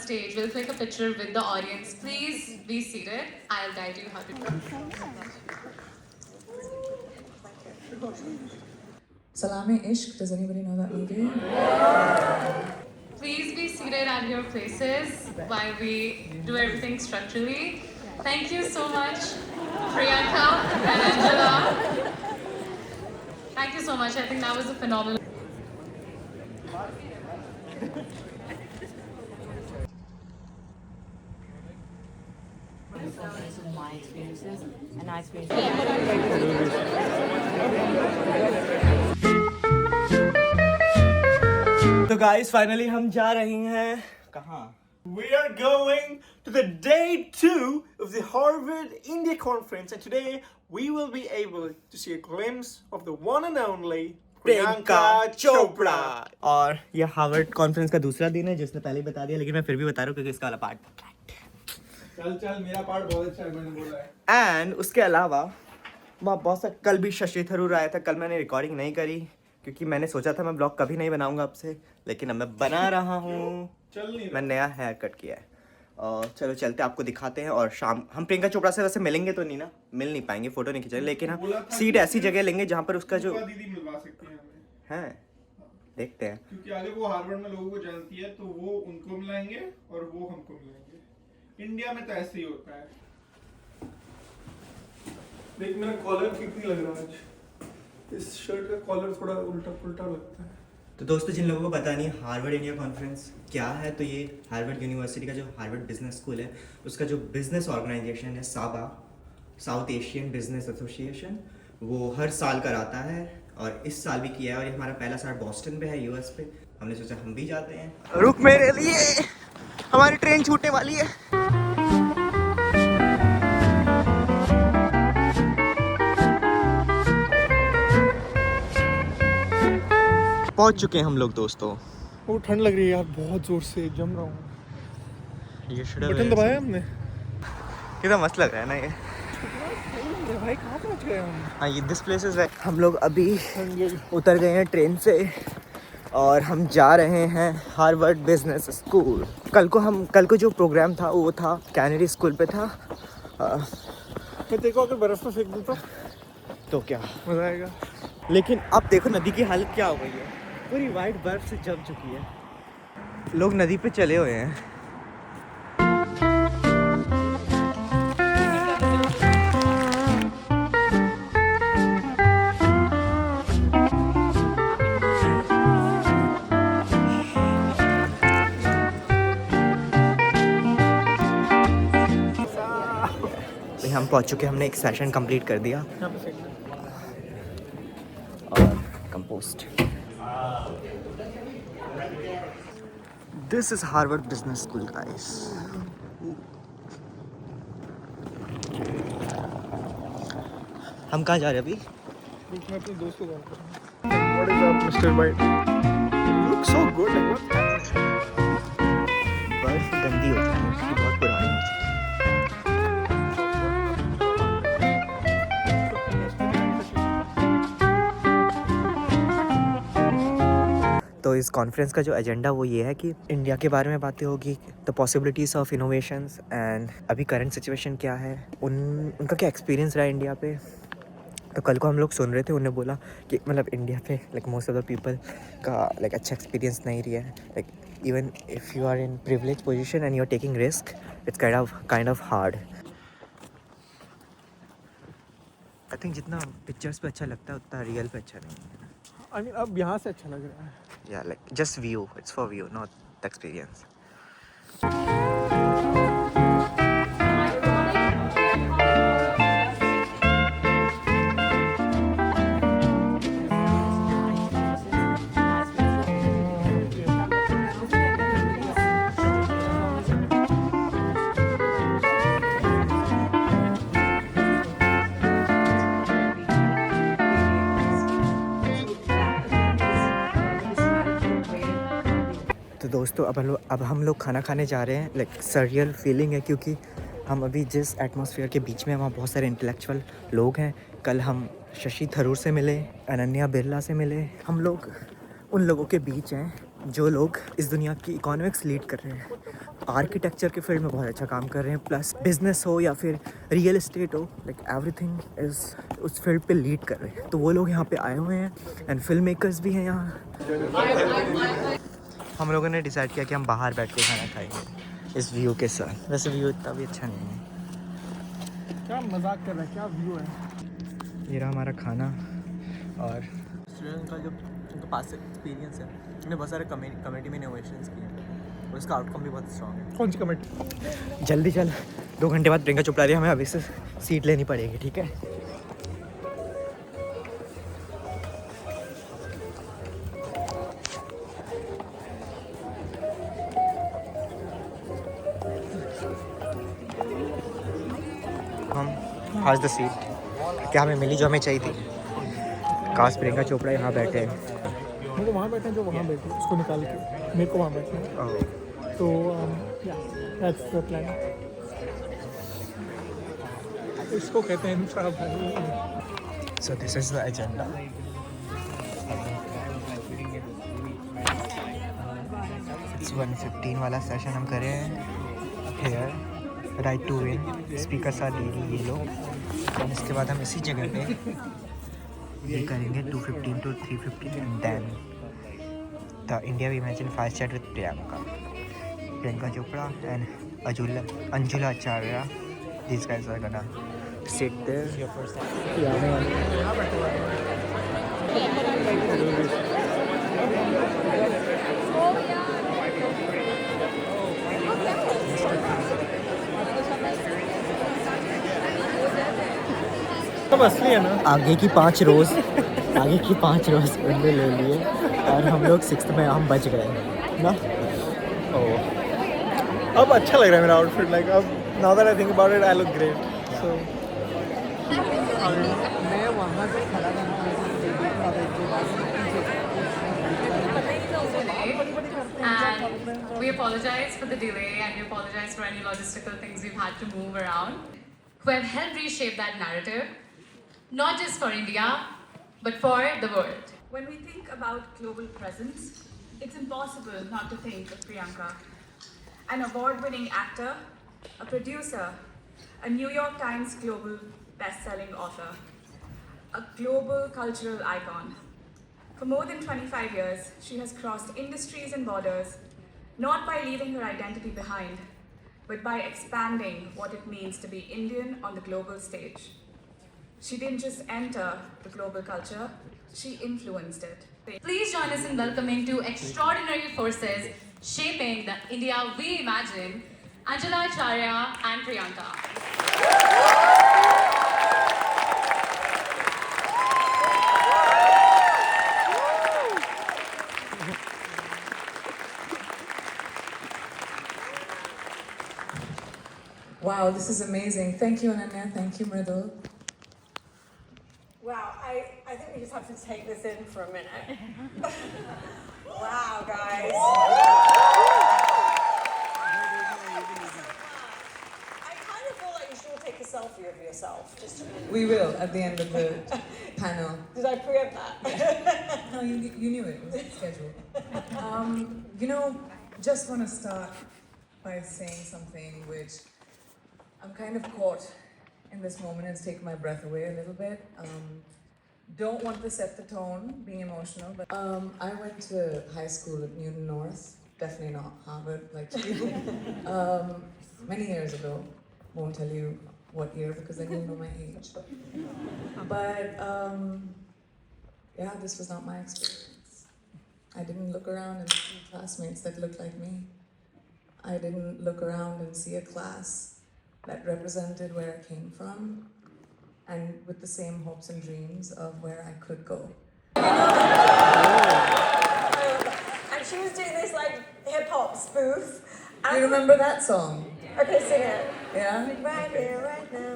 stage. We'll take a picture with the audience. Please be seated. I'll guide you how to do it. Salame Ishq, does anybody know that movie? Please be seated at your places while we do everything structurally. Thank you so much, Priyanka and Angela. Thank you so much. I think that was a phenomenal. My experiences and our experiences. तो guys finally हम जा रहे हैं कहाँ? We are going to the day 2 of the Harvard India Conference and today we will be able to see a glimpse of the one and only Priyanka Chopra. और ये Harvard conference का दूसरा दिन है जिसने पहले ही बता दिया लेकिन मैं फिर भी बता रहा हूँ क्योंकि इसका वाला पार्ट चल मेरा पार्ट बहुत अच्छा है मैंने बोला है। एंड उसके अलावा वहाँ बहुत सा कल भी शशि थरूर आया था। कल मैंने रिकॉर्डिंग नहीं करी क्योंकि मैंने सोचा था मैं ब्लॉग कभी नहीं बनाऊंगा आपसे लेकिन अब मैं बना रहा हूँ। मैं नया हेयर कट किया है और चलो चलते आपको दिखाते हैं। और शाम हम प्रियंका चोपड़ा से वैसे मिलेंगे तो नहीं ना, मिल नहीं पाएंगे, फोटो नहीं खिंचाएंगे लेकिन हम सीट ऐसी जगह लेंगे जहाँ पर उसका जो दीदी मिलवा सकती है हमें। है देखते हैं क्योंकि आगे वो हार्वर्ड में लोगों को जानती है तो वो उनको मिलाएंगे और वो हमको मिलाएंगे। इंडिया में तो ऐसे ही होता है। देख मेरा कॉलर ठीक नहीं लग रहा आज, इस शर्ट का कॉलर थोड़ा उल्टा पुल्टा लगता है। तो दोस्तों जिन लोगों को पता नहीं हार्वर्ड इंडिया कॉन्फ्रेंस क्या है तो ये हार्वर्ड यूनिवर्सिटी का जो हार्वर्ड बिजनेस स्कूल है उसका जो बिजनेस ऑर्गेनाइजेशन है साबा, साउथ एशियन बिजनेस एसोसिएशन, वो हर साल कराता है और इस साल भी किया है। और ये हमारा पहला साल बॉस्टन पे है यूएस पे। हमने सोचा हम भी जाते हैं। रुक मेरे लिए, हमारी ट्रेन छूटने वाली है। पहुंच चुके हैं हम लोग दोस्तों। वो ठंड लग रही है यार, बहुत जोर से जम रहा हूँ। ये बटन दबाया हमने, कितना मस्त लग रहा है ना ये। भाई कहाँ पहुँच गए हम? हाँ ये दिस प्लेस इज हम लोग अभी उतर गए हैं ट्रेन से और हम जा रहे हैं हार्वर्ड बिजनेस स्कूल। कल को जो प्रोग्राम था वो था कैनेडी स्कूल पे था। मैं देखो अगर बर्फ में फेंक दूँ तो क्या मजा आएगा। लेकिन अब देखो नदी की हालत क्या हो गई है, पूरी वाइट बर्फ से जम चुकी है। लोग नदी पे चले हुए हैं। हम पहुंच चुके हैं, हमने एक सेशन कंप्लीट कर दिया और compost. This is Harvard business school guys. हम कहाँ जा रहे हैं अभी? मैं अपने दोस्त को कॉल कर रहा हूँ। What is up, Mr. White? You look so good. बर्फ गंदी होती है, उसकी बहुत पुरानी हो चुकी है। तो इस कॉन्फ्रेंस का जो एजेंडा वो ये है कि इंडिया के बारे में बातें होगी, the possibilities of innovations and अभी करंट सिचुएशन क्या है, उनका क्या एक्सपीरियंस रहा है इंडिया पे। तो कल को हम लोग सुन रहे थे, उन्हें बोला कि मतलब इंडिया पे like most of the people का लाइक अच्छा एक्सपीरियंस नहीं रहा है। Like even if you are in privilege position and you are taking risk, it's kind of hard. I think जितना पिक्चर्स पे अच्छा लगता है उतना रियल पे अच्छा नहीं है। I mean, अब यहाँ से अच्छा लग रहा है। Yeah, like just view. It's for view, not the experience. तो दोस्तों अब हम लोग खाना खाने जा रहे हैं। लाइक सरियल फीलिंग है क्योंकि हम अभी जिस एटमॉस्फेयर के बीच में, वहाँ बहुत सारे इंटेलेक्चुअल लोग हैं। कल हम शशि थरूर से मिले, अनन्या बिरला से मिले। हम लोग उन लोगों के बीच हैं जो लोग इस दुनिया की इकोनॉमिक्स लीड कर रहे हैं, आर्किटेक्चर के फील्ड में बहुत अच्छा काम कर रहे हैं, प्लस बिजनेस हो या फिर रियल एस्टेट हो, लाइक एवरीथिंग इज़ उस फील्ड पे लीड कर रहे हैं, तो वो लोग यहाँ पे आए हुए हैं एंड फिल्म मेकर्स भी हैं यहाँ। हम लोगों ने डिसाइड किया कि हम बाहर बैठ के खाना खाएंगे इस व्यू के साथ। वैसे व्यू इतना भी अच्छा नहीं है। क्या मजाक कर रहा है, क्या व्यू है। ये रहा हमारा खाना। और स्टूडेंट का जो उनका पास एक्सपीरियंस है, उन्होंने बहुत सारे कमेटी में इनोवेशंस किए हैं और उसका आउटकम भी बहुत स्ट्रॉन्ग है। कौन सी कमेटी? जल्दी चल, 2 घंटे बाद प्रियंका चोपड़ा रही, हमें अभी से सीट लेनी पड़ेगी, ठीक है। हम हाज द सीट, क्या हमें मिली जो हमें चाहिए थी। काश प्रियंका चोपड़ा यहाँ बैठे हैं। मेरे को वहाँ बैठे हैं, जो वहाँ बैठे उसको निकाल के मेरे को वहाँ बैठना है। तो दैट्स द प्लान। इसको कहते हैं infra. So this is the agenda. It's 1:15 वाला सेशन हम करें here, right to win, speakers are daily ये लोग। और इसके बाद हम इसी जगह पे ये करेंगे 2:15 to 3:15 and then the India we imagine five chat with Priyanka Chopra and Anjula Acharya. These guys are gonna sit there. सब असली है ना। आगे की 5 रोज उनने ले लिए और हम लोग 6th में हम बच गए ना। अब अच्छा लग रहा है मेरा आउटफिट। लाइक अब now that I think about it I look great. So मैं वहाँ से खड़ा And we apologize for the delay and we apologize for any logistical things we've had to move around, who have helped reshape that narrative, not just for India, but for the world. When we think about global presence, it's impossible not to think of Priyanka, an award-winning actor, a producer, a New York Times global best-selling author, a global cultural icon. For more than 25 years, she has crossed industries and borders, not by leaving her identity behind, but by expanding what it means to be Indian on the global stage. She didn't just enter the global culture, she influenced it. Please join us in welcoming two extraordinary forces shaping the India we imagine, Anjula Acharya and Priyanka. Wow, this is amazing. Thank you, Ananya. Thank you, Mridul. Wow, I think we just have to take this in for a minute. Wow, guys. I kind of feel like you should all take a selfie of yourself. Just to... We will at the end of the panel. Did I preempt that? No, you knew it. It was scheduled. Just want to start by saying something which I'm kind of caught in this moment and it's taken my breath away a little bit. Don't want to set the tone, being emotional, but I went to high school at Newton North, definitely not Harvard like you, many years ago. Won't tell you what year because then you'll know my age. But yeah, this was not my experience. I didn't look around and see classmates that looked like me. I didn't look around and see a class that represented where I came from and with the same hopes and dreams of where I could go. And she was doing this like hip-hop spoof. You remember that song? Okay, sing it. Yeah? Right here, right now.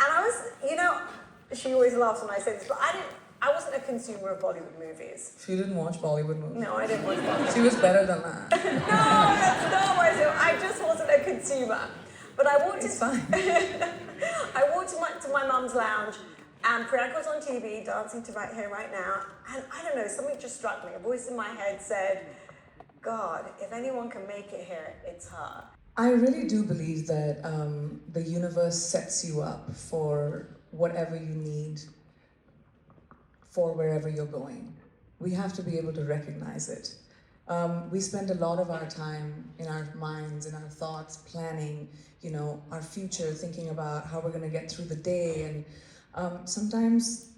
And I was, she always laughs when I say this, but I wasn't a consumer of Bollywood movies. She didn't watch Bollywood movies. No, I didn't watch Bollywood. She was better than that. No, that's not what I said. I just wasn't a consumer. But I walked It's fine. I walked to my mum's lounge And Priyanka was on TV dancing to Right Here, Right Now. And I don't know, something just struck me. A voice in my head said, God, if anyone can make it here, it's her. I really do believe that the universe sets you up for whatever you need for wherever you're going. We have to be able to recognize it. We spend a lot of our time in our minds, in our thoughts, planning, our future, thinking about how we're going to get through the day, and sometimes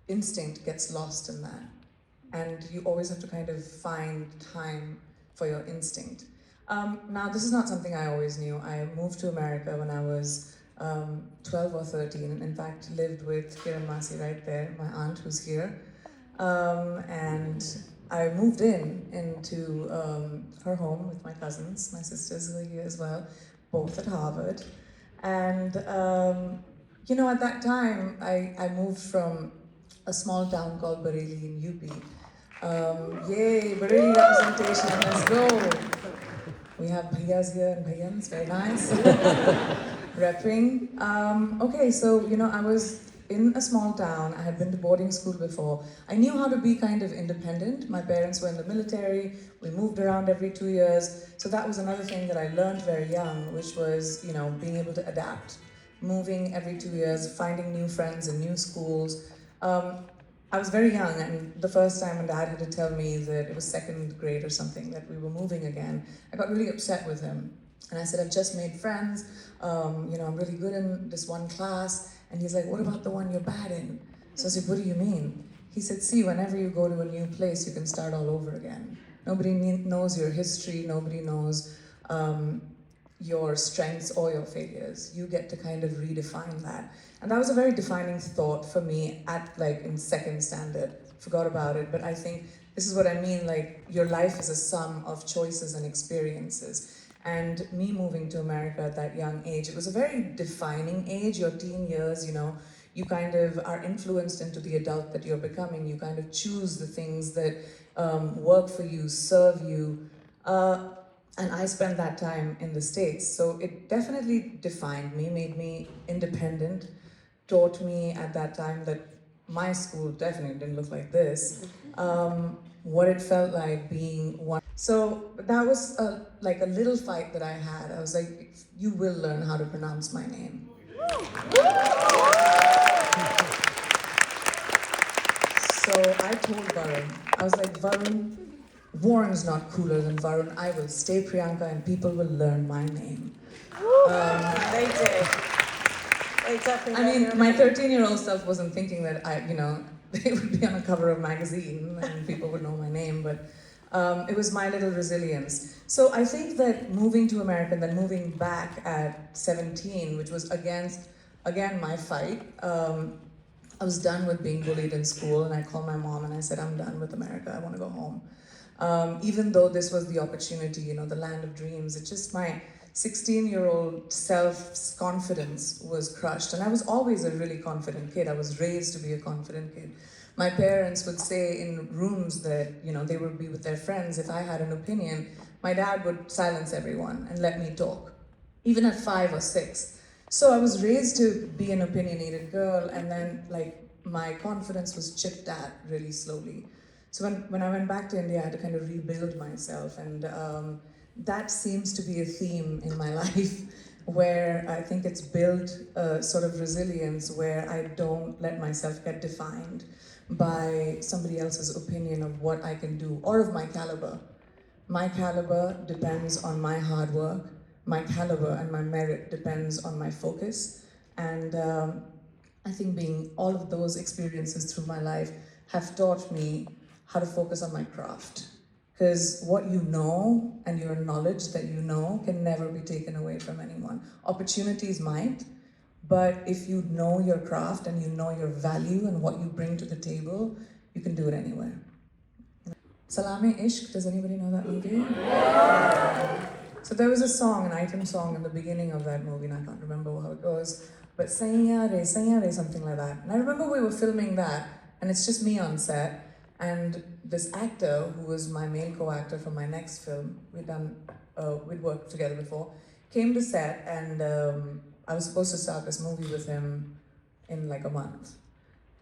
instinct gets lost in that. And you always have to kind of find time for your instinct. Now, this is not something I always knew. I moved to America when I was 12 or 13, and in fact lived with Kiran Masi right there, my aunt who's here. And I moved into her home with my cousins, my sisters who are here as well, both at Harvard. And at that time, I moved from a small town called Bareilly in UP. Yay, Bareilly representation, let's go. We have bhaiyas here and bhaiyans, very nice. Repping. Okay, so, I was in a small town. I had been to boarding school before. I knew how to be kind of independent. My parents were in the military. We moved around every 2 years. So that was another thing that I learned very young, which was, being able to adapt. Moving every 2 years, finding new friends in new schools. I was very young, and the first time when Dad had to tell me that it was second grade or something, that we were moving again, I got really upset with him. And I said, I've just made friends, I'm really good in this one class. And he's like, what about the one you're bad in? So I said, what do you mean? He said, see, whenever you go to a new place, you can start all over again. Nobody knows your history, nobody knows your strengths or your failures. You get to kind of redefine that. And that was a very defining thought for me in second standard. Forgot about it, but I think this is what I mean, your life is a sum of choices and experiences. And me moving to America at that young age, it was a very defining age, your teen years, you kind of are influenced into the adult that you're becoming. You kind of choose the things that work for you, serve you. And I spent that time in the States. So it definitely defined me, made me independent, taught me at that time that my school definitely didn't look like this. What it felt like being one. So that was a little fight that I had. I was like, you will learn how to pronounce my name. So I told Varun, I was like, Varun, Warren's not cooler than Varun. I will stay Priyanka and people will learn my name. They did. They definitely I mean, my 13-year-old self wasn't thinking that it would be on a cover of a magazine and people would know my name, but it was my little resilience. So I think that moving to America and then moving back at 17, which was again, my fight, I was done with being bullied in school, and I called my mom and I said, I'm done with America, I want to go home. Even though this was the opportunity, the land of dreams, it's just my 16-year-old self-confidence was crushed. And I was always a really confident kid. I was raised to be a confident kid. My parents would say in rooms that, they would be with their friends. If I had an opinion, my dad would silence everyone and let me talk, even at 5 or 6. So I was raised to be an opinionated girl, and then my confidence was chipped at really slowly. So when I went back to India, I had to kind of rebuild myself, and that seems to be a theme in my life, where I think it's built a sort of resilience where I don't let myself get defined by somebody else's opinion of what I can do or of my caliber. My caliber depends on my hard work. My caliber and my merit depends on my focus. And I think all of those experiences through my life have taught me how to focus on my craft. Because what you know and your knowledge that you know can never be taken away from anyone. Opportunities might, but if you know your craft and you know your value and what you bring to the table, you can do it anywhere. Salame Ishq, does anybody know that movie? So there was a song, an item song in the beginning of that movie, and I can't remember how it goes, but Sayyare, something like that. And I remember we were filming that, and it's just me on set. And this actor, who was my main co-actor for my next film, we'd worked together before, came to set, and I was supposed to start this movie with him in a month.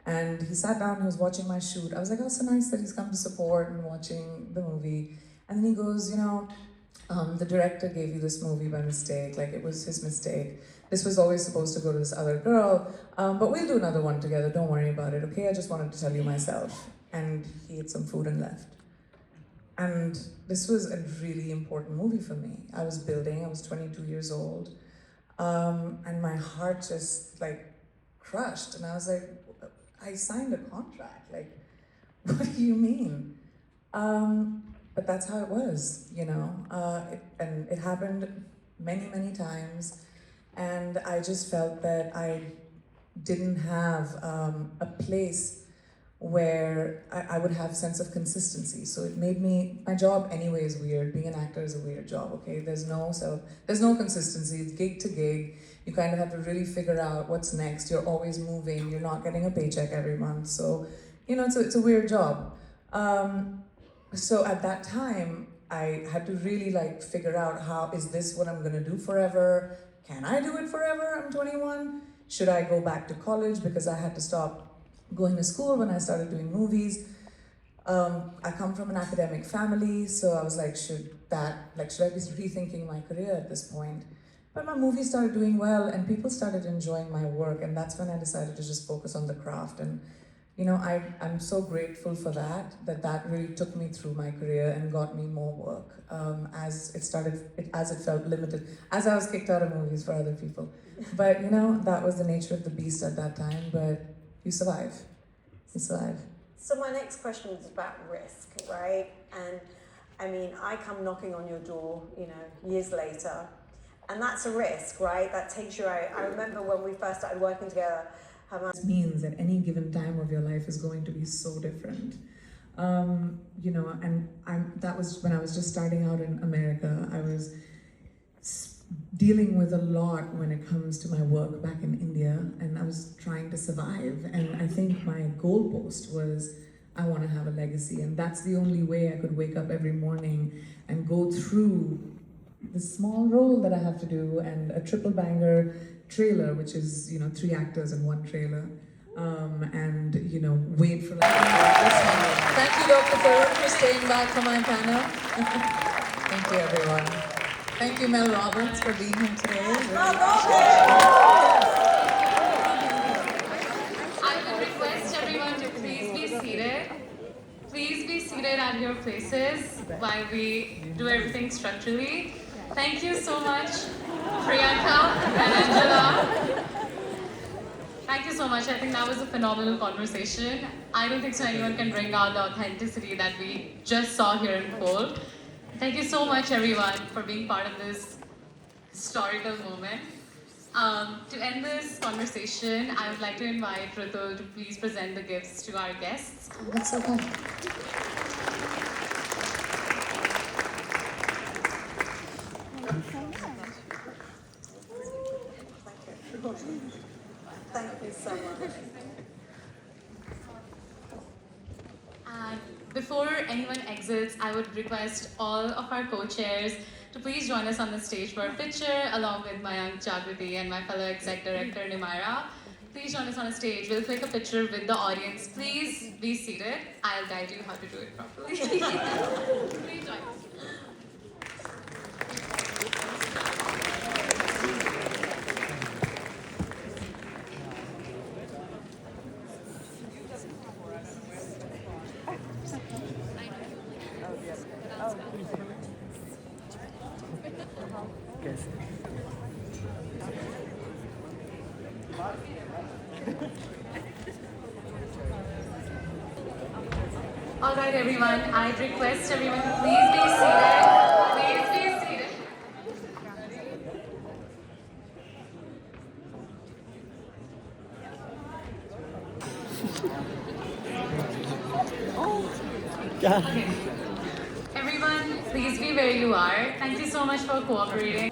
And he sat down, he was watching my shoot. I was like, oh, so nice that he's come to support and watching the movie. And then he goes, the director gave you this movie by mistake, like it was his mistake. This was always supposed to go to this other girl, but we'll do another one together, don't worry about it, okay? I just wanted to tell you myself. And he ate some food and left. And this was a really important movie for me. I was 22 years old, and my heart just like crushed. And I was like, I signed a contract, like, what do you mean? But that's how it was, and it happened many, many times. And I just felt that I didn't have a place where I would have sense of consistency. So it made my job anyway is weird. Being an actor is a weird job, okay? There's no consistency, it's gig to gig. You kind of have to really figure out what's next. You're always moving, you're not getting a paycheck every month. So, it's a weird job. So at that time, I had to really figure out how, is this what I'm gonna do forever? Can I do it forever? I'm 21. Should I go back to college because I had to stop going to school when I started doing movies? I come from an academic family, so I was like, should I be rethinking my career at this point? But my movies started doing well and people started enjoying my work, and that's when I decided to just focus on the craft. And I'm so grateful for that really took me through my career and got me more work as it felt limited, as I was kicked out of movies for other people. But that was the nature of the beast at that time, but you survive. So my next question is about risk, right? And I mean, I come knocking on your door, years later, and that's a risk, right? That takes you out. I remember when we first started working together, This means that any given time of your life is going to be so different. That was when I was just starting out in America. I was dealing with a lot when it comes to my work back in India, and I was trying to survive. And I think my goalpost was, I want to have a legacy, and that's the only way I could wake up every morning and go through the small role that I have to do and a triple banger trailer, which is 3 actors in 1 trailer, and wait for Thank you, Dr. Farooq, for staying back for my panel. Thank you, everyone. Thank you, Mel Roberts, for being here today. I would request everyone to please be seated. Please be seated at your places while we do everything structurally. Thank you so much, Priyanka and Angela. Thank you so much. I think that was a phenomenal conversation. I don't think so anyone can bring out the authenticity that we just saw here in Cole. Thank you so much, everyone, for being part of this historical moment. To end this conversation, I would like to invite Ritul to please present the gifts to our guests. That's okay. thank you so much. And before anyone exits, I would request all of our co-chairs to please join us on the stage for a picture, along with Mayank, Jagriti, and my fellow exec director, Nimaira. Please join us on a stage. We'll click a picture with the audience. Please be seated. I'll guide you how to do it properly. Please join us. All right, everyone. I'd request everyone to please be seated. Please be seated. Okay. Everyone, please be where you are. Thank you so much for cooperating.